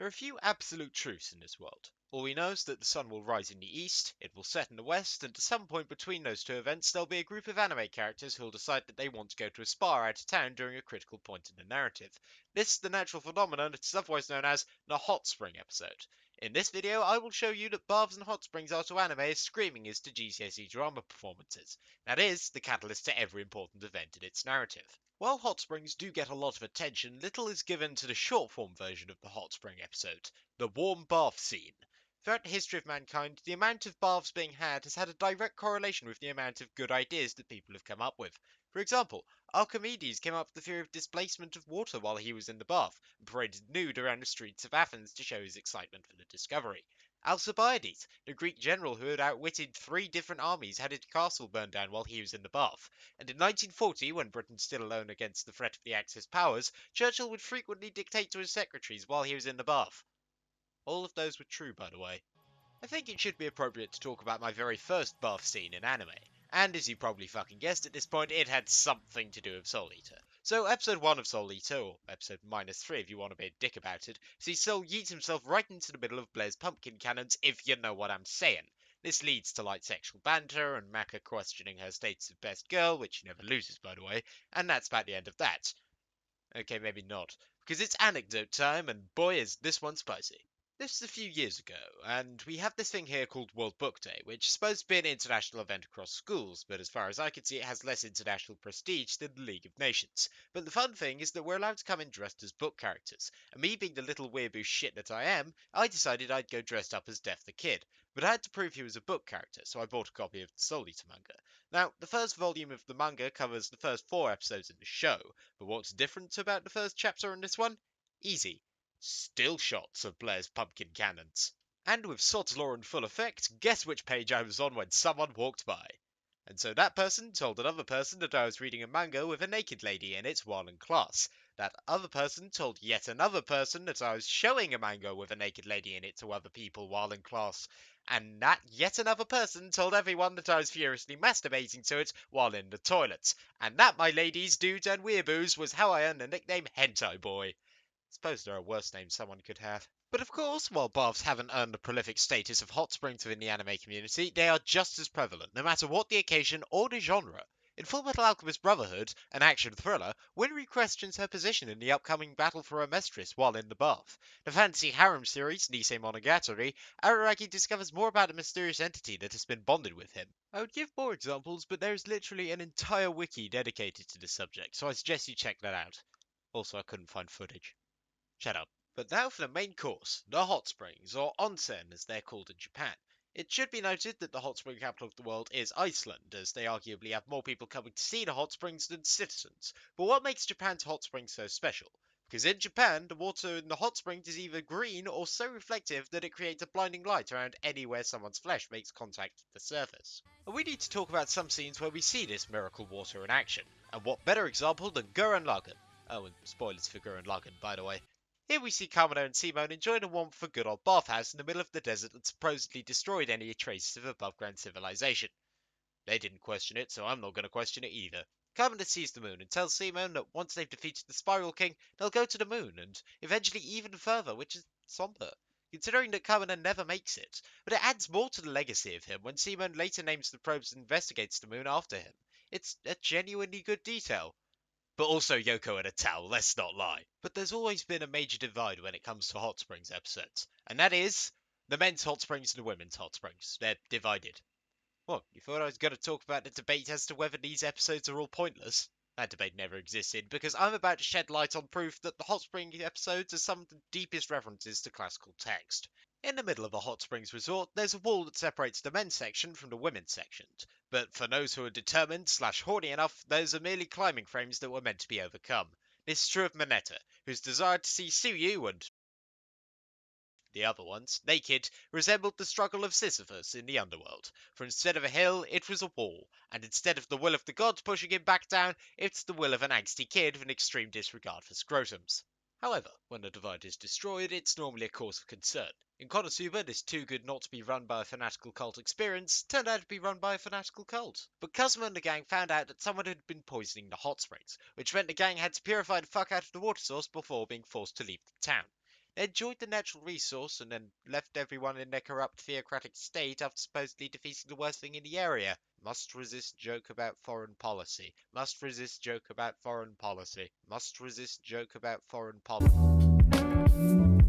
There are a few absolute truths in this world. All we know is that the sun will rise in the east, it will set in the west, and at some point between those two events there'll be a group of anime characters who'll decide that they want to go to a spa out of town during a critical point in the narrative. This is the natural phenomenon that is otherwise known as the hot spring episode. In this video, I will show you that baths and hot springs are to anime as screaming is to GCSE drama performances. That is, the catalyst to every important event in its narrative. While hot springs do get a lot of attention, little is given to the short form version of the hot spring episode, the warm bath scene. Throughout the history of mankind, the amount of baths being had has had a direct correlation with the amount of good ideas that people have come up with. For example, Archimedes came up with the theory of displacement of water while he was in the bath, and paraded nude around the streets of Athens to show his excitement for the discovery. Alcibiades, the Greek general who had outwitted 3 different armies, had his castle burned down while he was in the bath. And in 1940, when Britain was still alone against the threat of the Axis powers, Churchill would frequently dictate to his secretaries while he was in the bath. All of those were true, by the way. I think it should be appropriate to talk about my very first bath scene in anime. And as you probably fucking guessed at this point, it had something to do with Soul Eater. So episode 1 of Soul Eater, or episode -3 if you want to be a dick about it, sees Soul yeet himself right into the middle of Blair's pumpkin cannons, if you know what I'm saying. This leads to light sexual banter, and Maka questioning her status of best girl, which she never loses by the way, and that's about the end of that. Okay, maybe not, because it's anecdote time, and boy is this one spicy. This is a few years ago, and we have this thing here called World Book Day, which is supposed to be an international event across schools, but as far as I can see it has less international prestige than the League of Nations. But the fun thing is that we're allowed to come in dressed as book characters, and me being the little weeaboo shit that I am, I decided I'd go dressed up as Death the Kid. But I had to prove he was a book character, so I bought a copy of the Soul Eater manga. Now, the first volume of the manga covers the first 4 episodes in the show, but what's different about the first chapter in this one? Easy. Still shots of Blair's pumpkin cannons. And with Sod's Law in full effect, guess which page I was on when someone walked by. And so that person told another person that I was reading a manga with a naked lady in it while in class. That other person told yet another person that I was showing a manga with a naked lady in it to other people while in class. And that yet another person told everyone that I was furiously masturbating to it while in the toilet. And that, my ladies, dudes, and weeaboos, was how I earned the nickname Hentai Boy. Suppose there are worse names someone could have. But of course, while baths haven't earned the prolific status of hot springs within the anime community, they are just as prevalent, no matter what the occasion or the genre. In Fullmetal Alchemist Brotherhood, an action thriller, Winry questions her position in the upcoming battle for her mistress while in the bath. The fantasy harem series, Nisei Monogatari, Araragi discovers more about a mysterious entity that has been bonded with him. I would give more examples, but there is literally an entire wiki dedicated to this subject, so I suggest you check that out. Also, I couldn't find footage. Shut up. But now for the main course, the hot springs, or onsen as they're called in Japan. It should be noted that the hot spring capital of the world is Iceland, as they arguably have more people coming to see the hot springs than citizens. But what makes Japan's hot springs so special? Because in Japan, the water in the hot springs is either green or so reflective that it creates a blinding light around anywhere someone's flesh makes contact with the surface. And we need to talk about some scenes where we see this miracle water in action. And what better example than Gurren Lagann? Oh, and spoilers for Gurren Lagann, by the way. Here we see Kamino and Simone enjoying the warmth of a good old bathhouse in the middle of the desert that supposedly destroyed any traces of above ground civilization. They didn't question it, so I'm not going to question it either. Kamino sees the moon and tells Simone that once they've defeated the Spiral King, they'll go to the moon, and eventually even further, which is somber, considering that Kamino never makes it. But it adds more to the legacy of him when Simone later names the probes and investigates the moon after him. It's a genuinely good detail. But also Yoko and a towel, let's not lie. But there's always been a major divide when it comes to hot springs episodes, and that is the men's hot springs and the women's hot springs. They're divided. What, you thought I was going to talk about the debate as to whether these episodes are all pointless? That debate never existed, because I'm about to shed light on proof that the hot spring episodes are some of the deepest references to classical text. In the middle of a hot springs resort, there's a wall that separates the men's section from the women's section. But for those who are determined / horny enough, those are merely climbing frames that were meant to be overcome. This is true of Mineta, whose desire to see Suyu and the other ones, naked, resembled the struggle of Sisyphus in the underworld. For instead of a hill, it was a wall, and instead of the will of the gods pushing him back down, it's the will of an angsty kid with an extreme disregard for scrotums. However, when the divide is destroyed, it's normally a cause of concern. In Konosuba, this too good not to be run by a fanatical cult experience turned out to be run by a fanatical cult. But Kazuma and the gang found out that someone had been poisoning the hot springs, which meant the gang had to purify the fuck out of the water source before being forced to leave the town. They enjoyed the natural resource and then left everyone in their corrupt theocratic state after supposedly defeating the worst thing in the area. Must resist joke about foreign policy. Must resist joke about foreign policy. Must resist joke about foreign policy.